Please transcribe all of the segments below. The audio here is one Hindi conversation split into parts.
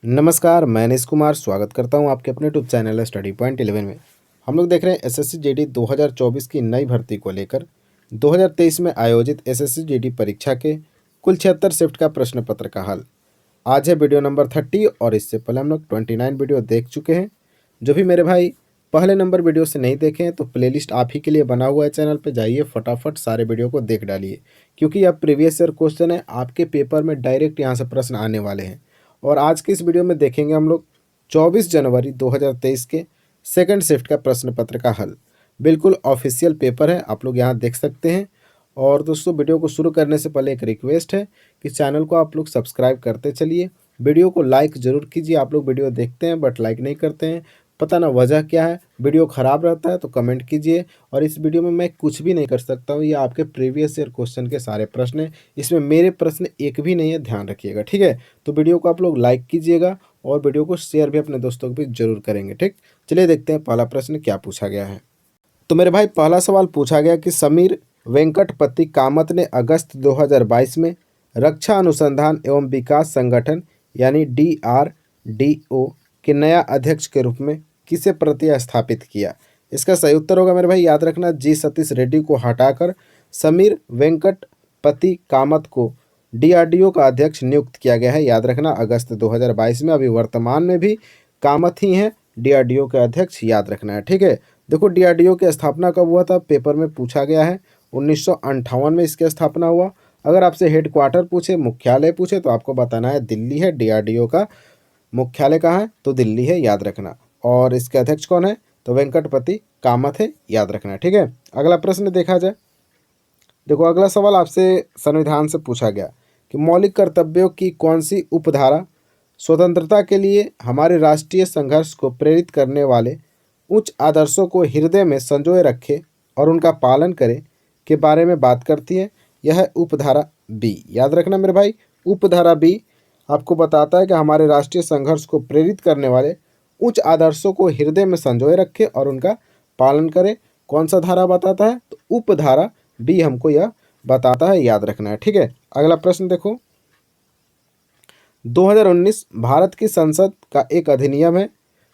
नमस्कार, मैं अनीश कुमार स्वागत करता हूं आपके अपने यूट्यूब चैनल स्टडी पॉइंट 11 में। हम लोग देख रहे हैं एसएससी जीडी 2024 की नई भर्ती को लेकर 2023 में आयोजित एसएससी जीडी परीक्षा के कुल 76 शिफ्ट का प्रश्न पत्र का हल। आज है वीडियो नंबर 30 और इससे पहले हम लोग 29 वीडियो देख चुके हैं। जो भी मेरे भाई पहले नंबर वीडियो से नहीं देखे हैं तो प्लेलिस्ट आप ही के लिए बना हुआ है, चैनल पे जाइए, फटाफट सारे वीडियो को देख डालिए, क्योंकि अब प्रीवियस ईयर क्वेश्चन है, आपके पेपर में डायरेक्ट यहाँ से प्रश्न आने वाले हैं। और आज की इस वीडियो में देखेंगे हम लोग 24 जनवरी 2023 के सेकंड शिफ्ट का प्रश्न पत्र का हल। बिल्कुल ऑफिशियल पेपर है, आप लोग यहाँ देख सकते हैं। और दोस्तों, वीडियो को शुरू करने से पहले एक रिक्वेस्ट है कि चैनल को आप लोग सब्सक्राइब करते चलिए, वीडियो को लाइक ज़रूर कीजिए। आप लोग वीडियो देखते हैं बट लाइक नहीं करते हैं, पता ना वजह क्या है। वीडियो ख़राब रहता है तो कमेंट कीजिए। और इस वीडियो में मैं कुछ भी नहीं कर सकता हूँ, ये आपके प्रीवियस ईयर क्वेश्चन के सारे प्रश्न हैं, इसमें मेरे प्रश्न एक भी नहीं है, ध्यान रखिएगा, ठीक है। तो वीडियो को आप लोग लाइक कीजिएगा और वीडियो को शेयर भी अपने दोस्तों को भी जरूर करेंगे, ठीक। चलिए देखते हैं पहला प्रश्न क्या पूछा गया है। तो मेरे भाई पहला सवाल पूछा गया कि समीर वेंकटपति कामत ने अगस्त 2022 में रक्षा अनुसंधान एवं विकास संगठन यानी DRDO के नया अध्यक्ष के रूप में किसे प्रतिस्थापित किया। इसका सही उत्तर होगा मेरे भाई, याद रखना, जी सतीश रेड्डी को हटाकर समीर वेंकटपति कामत को DRDO का अध्यक्ष नियुक्त किया गया है। याद रखना, अगस्त 2022 में। अभी वर्तमान में भी कामत ही हैं DRDO के अध्यक्ष, याद रखना है, ठीक है। देखो, DRDO की स्थापना कब हुआ था, पेपर में पूछा गया है। 1958 में इसकी स्थापना हुआ। अगर आपसे हेडक्वार्टर पूछे, मुख्यालय पूछे, तो आपको बताना है दिल्ली है। DRDO का मुख्यालय कहाँ है, तो दिल्ली है, याद रखना। और इसके अध्यक्ष कौन है, तो वेंकटपति कामत है, याद रखना, ठीक है। अगला प्रश्न देखा जाए। देखो, अगला सवाल आपसे संविधान से पूछा गया कि मौलिक कर्तव्यों की कौन सी उपधारा स्वतंत्रता के लिए हमारे राष्ट्रीय संघर्ष को प्रेरित करने वाले उच्च आदर्शों को हृदय में संजोए रखे और उनका पालन करे के बारे में बात करती है। यह है उपधारा बी, याद रखना मेरे भाई। उपधारा बी आपको बताता है कि हमारे राष्ट्रीय संघर्ष को प्रेरित करने वाले उच्च आदर्शों को हृदय में संजोए रखे और उनका पालन करे। कौन सा धारा बताता है, तो उपधारा बी हमको यह बताता है, याद रखना है, ठीक है। अगला प्रश्न देखो, 2019 भारत की संसद का एक अधिनियम है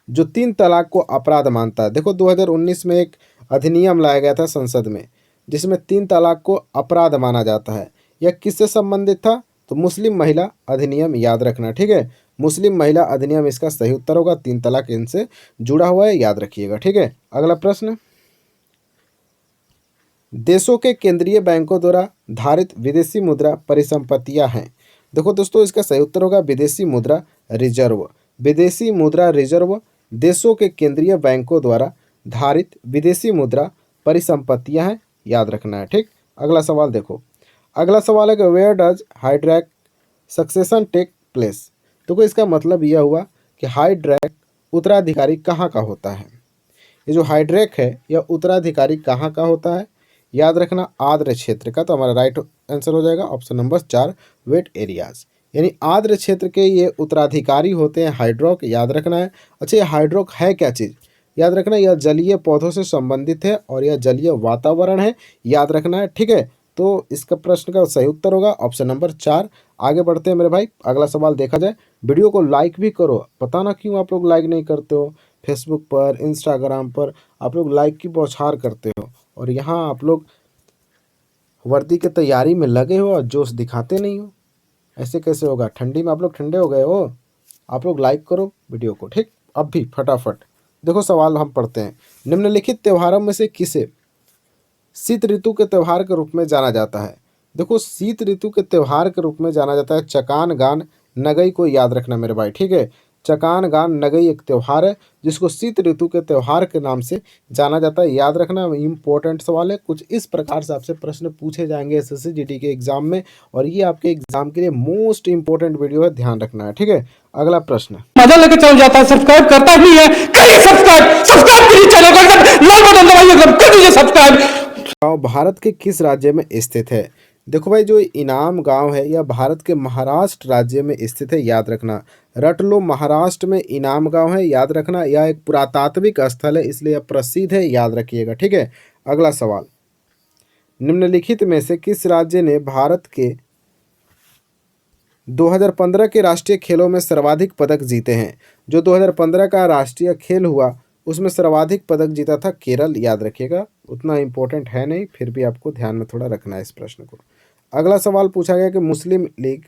जो 3 तलाक को अपराध मानता है। देखो, 2019 में एक अधिनियम लाया गया था संसद में जिसमें 3 तलाक को अपराध माना जाता है। यह किससे संबंधित था, तो मुस्लिम महिला अधिनियम, याद रखना, ठीक है। मुस्लिम महिला अधिनियम इसका सही उत्तर होगा। 3 तलाक इनसे जुड़ा हुआ है, याद रखिएगा, ठीक है। अगला प्रश्न, देशों के केंद्रीय बैंकों द्वारा धारित विदेशी मुद्रा परिसंपत्तियां हैं। देखो दोस्तों, इसका सही उत्तर होगा विदेशी मुद्रा रिजर्व। विदेशी मुद्रा रिजर्व देशों के केंद्रीय बैंकों द्वारा धारित विदेशी मुद्रा परिसंपत्तियां हैं, याद रखना है, ठीक। अगला सवाल देखो, अगला सवाल है कि where does hydrarch succession take place. देखो, इसका मतलब यह हुआ कि हाइड्रैक उत्तराधिकारी कहाँ का होता है। ये जो हाइड्रैक है यह उत्तराधिकारी कहाँ का होता है, याद रखना, आर्द्र क्षेत्र का। तो हमारा राइट आंसर हो जाएगा ऑप्शन नंबर 4, वेट एरियाज, यानी आर्द्र क्षेत्र के ये उत्तराधिकारी होते हैं हाइड्रोक, याद रखना है। अच्छा, ये हाइड्रोक है क्या चीज़, याद रखना, यह जलीय पौधों से संबंधित है और यह जलीय वातावरण है, याद रखना है, ठीक है। तो इसका प्रश्न का सही उत्तर होगा ऑप्शन नंबर 4। आगे बढ़ते हैं मेरे भाई, अगला सवाल देखा जाए। वीडियो को लाइक भी करो, पता ना क्यों आप लोग लाइक नहीं करते हो। फेसबुक पर, इंस्टाग्राम पर आप लोग लाइक की बौछार करते हो और यहाँ आप लोग वर्दी की तैयारी में लगे हो और जोश दिखाते नहीं हो। ऐसे कैसे होगा, ठंडी में आप लोग ठंडे हो गए हो। आप लोग लाइक करो वीडियो को, ठीक, अब भी फटाफट। देखो, सवाल हम पढ़ते हैं। निम्नलिखित त्योहारों में से किसे शीत ऋतु के त्यौहार के रूप में जाना जाता है। देखो, शीत ऋतु के त्यौहार के रूप में जाना जाता है चकान गान नगई को, याद रखना मेरे भाई, ठीक है। चकान गान नगई एक त्यौहार है जिसको शीत ऋतु के त्यौहार के नाम से जाना जाता है, याद रखना। इंपॉर्टेंट सवाल है, कुछ इस प्रकार से आपसे प्रश्न पूछे जाएंगे एसएससी जीडी के एग्जाम में और ये आपके एग्जाम के लिए मोस्ट इंपॉर्टेंट वीडियो है, ध्यान रखना है, ठीक है। अगला प्रश्न, मजा लेके चल जाता है, सब्सक्राइब करता भी है, करिए सब्सक्राइब, सब्सक्राइब कीजिए चैनल को, एकदम लाल बटन दबाइए, एकदम कर दीजिए सब्सक्राइब। भारत के किस राज्य में स्थित है। देखो भाई, जो इनाम गांव है यह भारत के महाराष्ट्र राज्य में स्थित है, याद रखना। रटलो, महाराष्ट्र में इनाम गांव है, याद रखना। यह एक पुरातात्विक स्थल है इसलिए यह प्रसिद्ध है, याद रखिएगा, ठीक है। अगला सवाल, निम्नलिखित में से किस राज्य ने भारत के 2015 के राष्ट्रीय खेलों में सर्वाधिक पदक जीते हैं। जो 2015 का राष्ट्रीय खेल हुआ उसमें सर्वाधिक पदक जीता था केरल, याद रखिएगा। उतना इम्पोर्टेंट है नहीं, फिर भी आपको ध्यान में थोड़ा रखना है इस प्रश्न को। अगला सवाल पूछा गया कि मुस्लिम लीग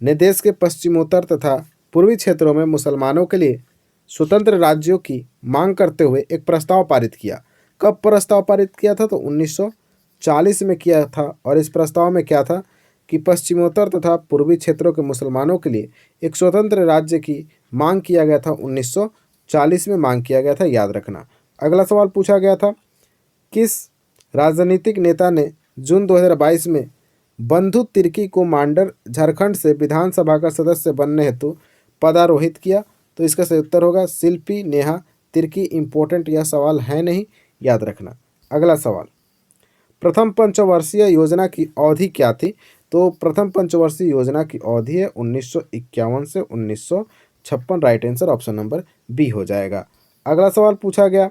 ने देश के पश्चिमोत्तर तथा पूर्वी क्षेत्रों में मुसलमानों के लिए स्वतंत्र राज्यों की मांग करते हुए एक प्रस्ताव पारित किया। कब प्रस्ताव पारित किया था? तो 1940 में किया था। और इस प्रस्ताव में क्या था कि पश्चिमोत्तर तथा पूर्वी क्षेत्रों के मुसलमानों के लिए एक स्वतंत्र राज्य की मांग किया गया था। 1940 में मांग किया गया था, याद रखना। अगला सवाल पूछा गया था, किस राजनीतिक नेता ने जून 2022 में बंधु तिर्की को मांडर झारखंड से विधानसभा का सदस्य बनने हेतु पदारोहित किया? तो इसका सही उत्तर होगा शिल्पी नेहा तिर्की। इंपॉर्टेंट यह सवाल है नहीं, याद रखना। अगला सवाल, प्रथम पंचवर्षीय योजना की अवधि क्या थी? तो प्रथम पंचवर्षीय योजना की अवधि है 1951 से 1956। Right answer option number B हो जाएगा। अगला सवाल पूछा गया,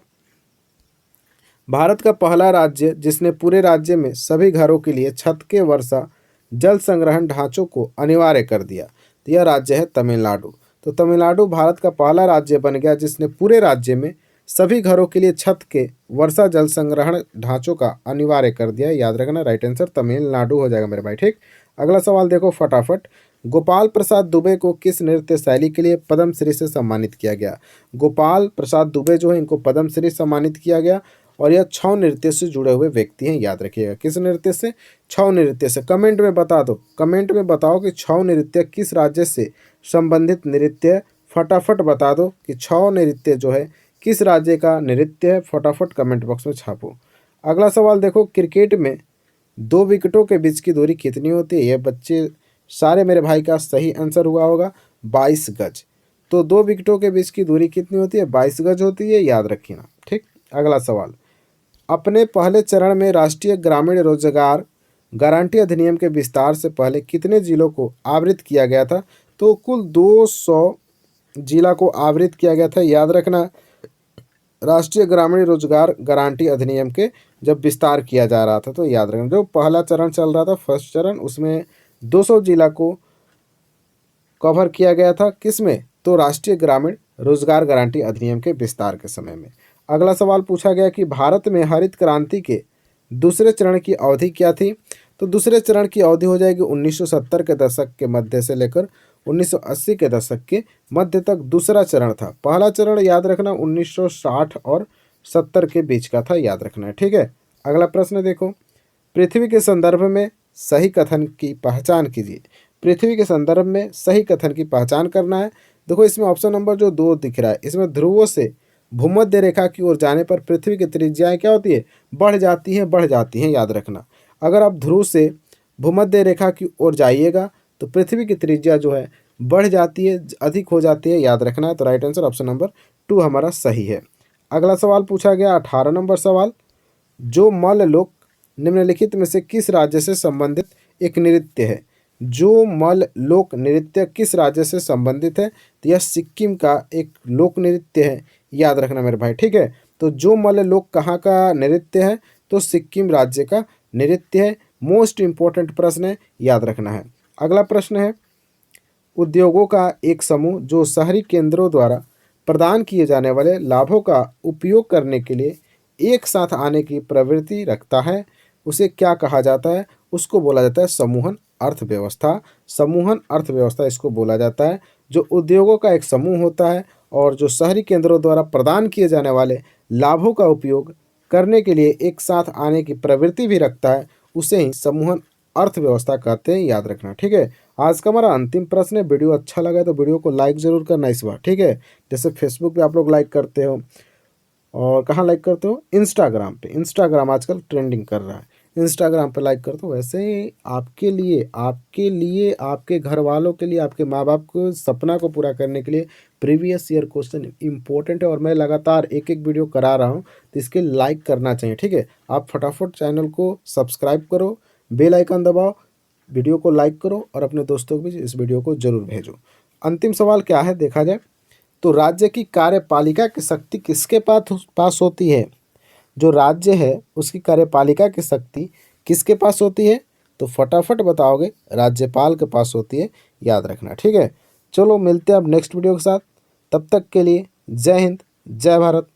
भारत का पहला राज्य जिसने पूरे राज्य में सभी घरों के लिए छत के वर्षा जल संग्रहण ढांचों को अनिवार्य कर दिया, तो यह राज्य है तमिलनाडु। तो तमिलनाडु भारत का पहला राज्य बन गया जिसने पूरे राज्य में सभी घरों के लिए छत के वर्षा जल संग्रहण ढांचों का अनिवार्य कर दिया, याद रखना। राइट आंसर तमिलनाडु हो जाएगा मेरे भाई, ठीक। अगला सवाल देखो फटाफट, गोपाल प्रसाद दुबे को किस नृत्य शैली के लिए पद्मश्री से सम्मानित किया गया? गोपाल प्रसाद दुबे जो है इनको पद्मश्री सम्मानित किया गया और यह छौ नृत्य से जुड़े हुए व्यक्ति हैं, याद रखिएगा। किस नृत्य से? छौ नृत्य से। कमेंट में बता दो, कमेंट में बताओ कि छौ नृत्य किस राज्य से संबंधित नृत्य, फटाफट बता दो कि छौ नृत्य जो है किस राज्य का नृत्य है, फटाफट कमेंट बॉक्स में छापो। अगला सवाल देखो, क्रिकेट में 2 विकेटों के बीच की दूरी कितनी होती है? ये बच्चे सारे मेरे भाई का सही आंसर हुआ होगा 22 गज। तो 2 विकेटों के बीच की दूरी कितनी होती है? 22 गज होती है, याद रखिएगा, ठीक। अगला सवाल, अपने पहले चरण में राष्ट्रीय ग्रामीण रोजगार गारंटी अधिनियम के विस्तार से पहले कितने जिलों को आवृत किया गया था? तो कुल 200 जिला को आवृत किया गया था, याद रखना। राष्ट्रीय ग्रामीण रोजगार गारंटी अधिनियम के जब विस्तार किया जा रहा था तो याद रखना, जो पहला चरण चल रहा था फर्स्ट चरण, उसमें 200 जिला को कवर किया गया था। किसमें? तो राष्ट्रीय ग्रामीण रोजगार गारंटी अधिनियम के विस्तार के समय में। अगला सवाल पूछा गया कि भारत में हरित क्रांति के दूसरे चरण की अवधि क्या थी? तो दूसरे चरण की अवधि हो जाएगी 1970 के दशक के मध्य से लेकर 1980 के दशक के मध्य तक दूसरा चरण था। पहला चरण याद रखना 1960 और 70 के बीच का था, याद रखना है, ठीक है। अगला प्रश्न देखो, पृथ्वी के संदर्भ में सही कथन की पहचान कीजिए। पृथ्वी के संदर्भ में सही कथन की पहचान करना है। देखो इसमें ऑप्शन नंबर जो 2 दिख रहा है, इसमें ध्रुवों से भूमध्य रेखा की ओर जाने पर पृथ्वी की त्रिज्याएं क्या होती है? बढ़ जाती हैं, बढ़ जाती हैं, याद रखना। अगर आप ध्रुव से भूमध्य रेखा की ओर जाइएगा तो पृथ्वी की त्रिज्या जो है बढ़ जाती है, अधिक हो जाती है, याद रखना। तो राइट आंसर ऑप्शन नंबर 2 हमारा सही है। अगला सवाल पूछा गया 18 नंबर सवाल, जो मल्ललोक निम्नलिखित में से किस राज्य से संबंधित एक नृत्य है? जो मल्ललोक नृत्य किस राज्य से संबंधित है? तो यह सिक्किम का एक लोक नृत्य है, याद रखना मेरे भाई, ठीक है। तो जो मल्ललोक कहाँ का नृत्य है? तो सिक्किम राज्य का नृत्य है। मोस्ट इंपॉर्टेंट प्रश्न है, याद रखना है। अगला प्रश्न है, उद्योगों का एक समूह जो शहरी केंद्रों द्वारा प्रदान किए जाने वाले लाभों का उपयोग करने के लिए एक साथ आने की प्रवृत्ति रखता है, उसे क्या कहा जाता है? उसको बोला जाता है समूहन अर्थव्यवस्था। समूहन अर्थव्यवस्था इसको बोला जाता है। जो उद्योगों का एक समूह होता है और जो शहरी केंद्रों द्वारा प्रदान किए जाने वाले लाभों का उपयोग करने के लिए एक साथ आने की प्रवृत्ति भी रखता है, उसे ही समूहन अर्थव्यवस्था कहते हैं, याद रखना, ठीक है। आज का हमारा अंतिम प्रश्न है। वीडियो अच्छा लगा तो वीडियो को लाइक ज़रूर करना इस बार, ठीक है। जैसे फेसबुक पे आप लोग लाइक करते हो और कहाँ लाइक करते हो? इंस्टाग्राम पे। इंस्टाग्राम आजकल ट्रेंडिंग कर रहा है, इंस्टाग्राम पे लाइक करते हो। वैसे ही आपके लिए आपके घर वालों के लिए, आपके माँ बाप को सपना को पूरा करने के लिए प्रीवियस ईयर क्वेश्चन इंपॉर्टेंट है और मैं लगातार एक एक वीडियो करा रहा हूँ, तो इसके लाइक करना चाहिए, ठीक है। आप फटाफट चैनल को सब्सक्राइब करो, बेल आइकन दबाओ, वीडियो को लाइक करो और अपने दोस्तों के बीच इस वीडियो को जरूर भेजो। अंतिम सवाल क्या है देखा जाए तो, राज्य की कार्यपालिका की शक्ति किसके पास होती है? जो राज्य है उसकी कार्यपालिका की शक्ति किसके पास होती है? तो फटाफट बताओगे, राज्यपाल के पास होती है, याद रखना। ठीक है, चलो मिलते हैं अब नेक्स्ट वीडियो के साथ। तब तक के लिए जय हिंद, जय भारत।